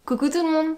Coucou tout le monde!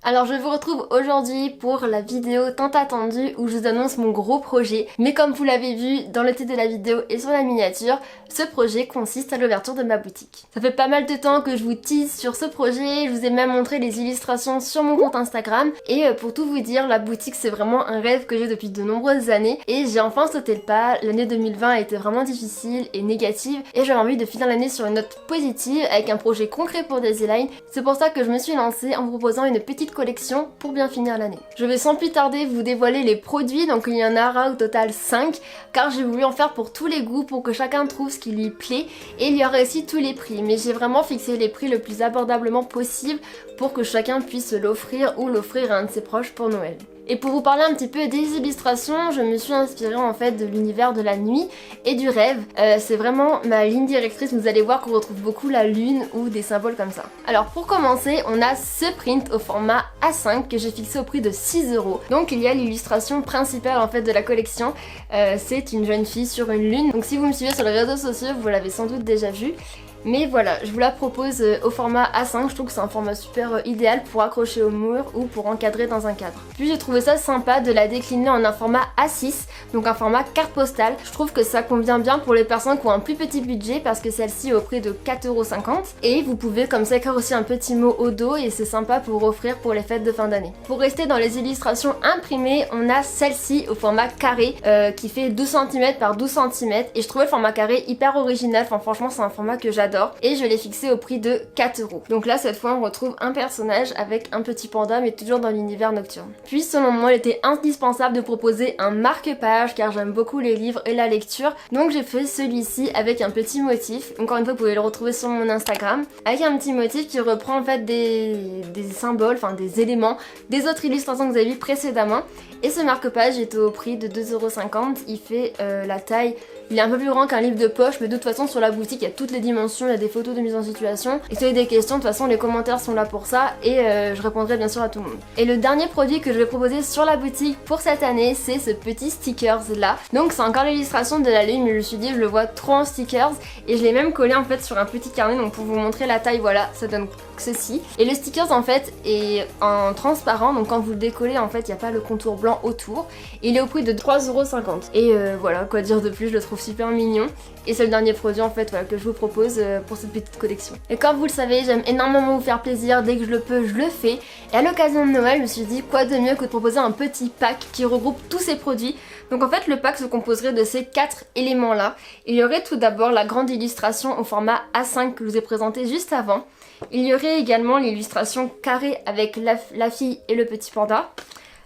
Alors je vous retrouve aujourd'hui pour la vidéo tant attendue où je vous annonce mon gros projet. Mais comme vous l'avez vu dans le titre de la vidéo et sur la miniature, ce projet consiste à l'ouverture de ma boutique. Ça fait pas mal de temps que je vous tease sur ce projet, je vous ai même montré les illustrations sur mon compte Instagram. Et pour tout vous dire, la boutique c'est vraiment un rêve que j'ai depuis de nombreuses années. Et j'ai enfin sauté le pas, l'année 2020 a été vraiment difficile et négative. Et j'avais envie de finir l'année sur une note positive avec un projet concret pour Daisyline. C'est pour ça que je me suis lancée en vous proposant une petite collection pour bien finir l'année. Je vais sans plus tarder vous dévoiler les produits, donc il y en aura au total 5 car j'ai voulu en faire pour tous les goûts pour que chacun trouve ce qui lui plaît, et il y aura aussi tous les prix, mais j'ai vraiment fixé les prix le plus abordablement possible pour que chacun puisse l'offrir ou l'offrir à un de ses proches pour Noël. Et pour vous parler un petit peu des illustrations, je me suis inspirée en fait de l'univers de la nuit et du rêve. C'est vraiment ma ligne directrice, vous allez voir qu'on retrouve beaucoup la lune ou des symboles comme ça. Alors pour commencer, on a ce print au format A5 que j'ai fixé au prix de 6 €. Donc il y a l'illustration principale en fait de la collection, c'est une jeune fille sur une lune. Donc si vous me suivez sur les réseaux sociaux, vous l'avez sans doute déjà vu. Mais voilà, je vous la propose au format A5, je trouve que c'est un format super idéal pour accrocher au mur ou pour encadrer dans un cadre. Puis j'ai trouvé ça sympa de la décliner en un format A6, donc un format carte postale. Je trouve que ça convient bien pour les personnes qui ont un plus petit budget parce que celle-ci est au prix de 4,50 €. Et vous pouvez comme ça écrire aussi un petit mot au dos et c'est sympa pour offrir pour les fêtes de fin d'année. Pour rester dans les illustrations imprimées, on a celle-ci au format carré qui fait 12 cm par 12 cm et je trouvais le format carré hyper original, enfin franchement c'est un format que j'adore. Et je l'ai fixé au prix de 4 €. Donc là cette fois on retrouve un personnage avec un petit panda mais toujours dans l'univers nocturne. Puis selon moi il était indispensable de proposer un marque-page car j'aime beaucoup les livres et la lecture. Donc j'ai fait celui-ci avec un petit motif. Encore une fois vous pouvez le retrouver sur mon Instagram. Avec un petit motif qui reprend en fait des symboles, enfin des éléments des autres illustrations que vous avez vues précédemment. Et ce marque-page est au prix de 2,50 €. Il fait la taille, il est un peu plus grand qu'un livre de poche, mais de toute façon sur la boutique il y a toutes les dimensions, il y a des photos de mise en situation. Et si vous avez des questions, de toute façon les commentaires sont là pour ça et je répondrai bien sûr à tout le monde. Et le dernier produit que je vais proposer sur la boutique pour cette année, c'est ce petit stickers là. Donc c'est encore l'illustration de la lune, mais je me suis dit je le vois trop en stickers et je l'ai même collé en fait sur un petit carnet. Donc pour vous montrer la taille, voilà, ça donne ceci. Et le stickers en fait est en transparent, donc quand vous le décollez en fait il n'y a pas le contour blanc autour. Il est au prix de 3,50 €. Et voilà, quoi dire de plus, je le trouve super mignon. Et c'est le dernier produit en fait voilà, que je vous propose pour cette petite collection. Et comme vous le savez, j'aime énormément vous faire plaisir, dès que je le peux, je le fais. Et à l'occasion de Noël, je me suis dit quoi de mieux que de proposer un petit pack qui regroupe tous ces produits. Donc en fait le pack se composerait de ces 4 éléments là. Il y aurait tout d'abord la grande illustration au format A5 que je vous ai présenté juste avant. Il y aurait également l'illustration carrée avec la fille et le petit panda,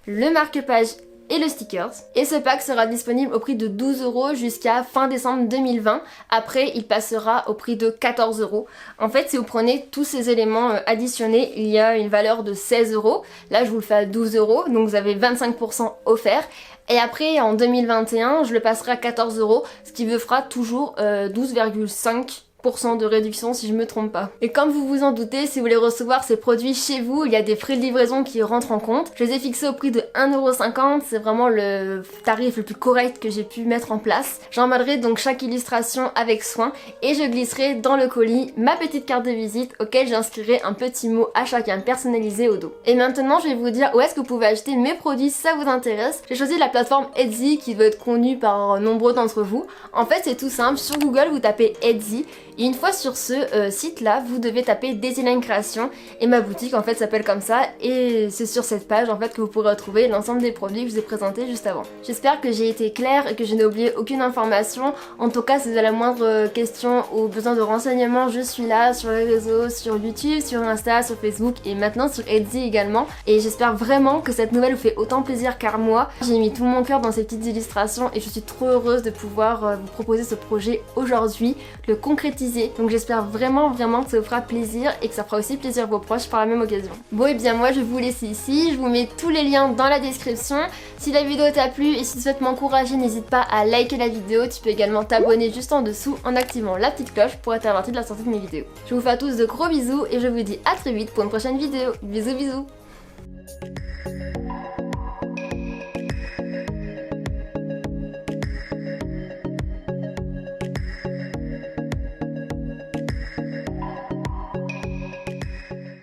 le marque-page et le stickers. Et ce pack sera disponible au prix de 12 € jusqu'à fin décembre 2020. Après, il passera au prix de 14 €. En fait, si vous prenez tous ces éléments additionnés, il y a une valeur de 16 €. Là, je vous le fais à 12 €, donc vous avez 25% offert. Et après, en 2021, je le passerai à 14 €, ce qui vous fera toujours 12,5% de réduction si je me trompe pas. Et comme vous vous en doutez, si vous voulez recevoir ces produits chez vous, il y a des frais de livraison qui rentrent en compte. Je les ai fixés au prix de 1,50 €, c'est vraiment le tarif le plus correct que j'ai pu mettre en place. J'emballerai donc chaque illustration avec soin et je glisserai dans le colis ma petite carte de visite auquel j'inscrirai un petit mot à chacun personnalisé au dos. Et maintenant je vais vous dire où est-ce que vous pouvez acheter mes produits si ça vous intéresse. J'ai choisi la plateforme Etsy qui doit être connue par nombreux d'entre vous. En fait c'est tout simple, sur Google vous tapez Etsy. Et une fois sur ce site là, vous devez taper Daisyline Création et ma boutique en fait s'appelle comme ça et c'est sur cette page en fait que vous pourrez retrouver l'ensemble des produits que je vous ai présentés juste avant. J'espère que j'ai été claire et que je n'ai oublié aucune information. En tout cas si vous avez la moindre question ou besoin de renseignements, je suis là sur les réseaux, sur YouTube, sur Insta, sur Facebook et maintenant sur Etsy également. Et j'espère vraiment que cette nouvelle vous fait autant plaisir car moi. J'ai mis tout mon cœur dans ces petites illustrations et je suis trop heureuse de pouvoir vous proposer ce projet aujourd'hui, le concrétiser. Donc j'espère vraiment que ça vous fera plaisir et que ça fera aussi plaisir à vos proches par la même occasion. Bon et bien moi je vais vous laisser ici, je vous mets tous les liens dans la description. Si la vidéo t'a plu et si tu souhaites m'encourager, n'hésite pas à liker la vidéo. Tu peux également t'abonner juste en dessous en activant la petite cloche pour être averti de la sortie de mes vidéos. Je vous fais à tous de gros bisous et je vous dis à très vite pour une prochaine vidéo. Bisous bisous.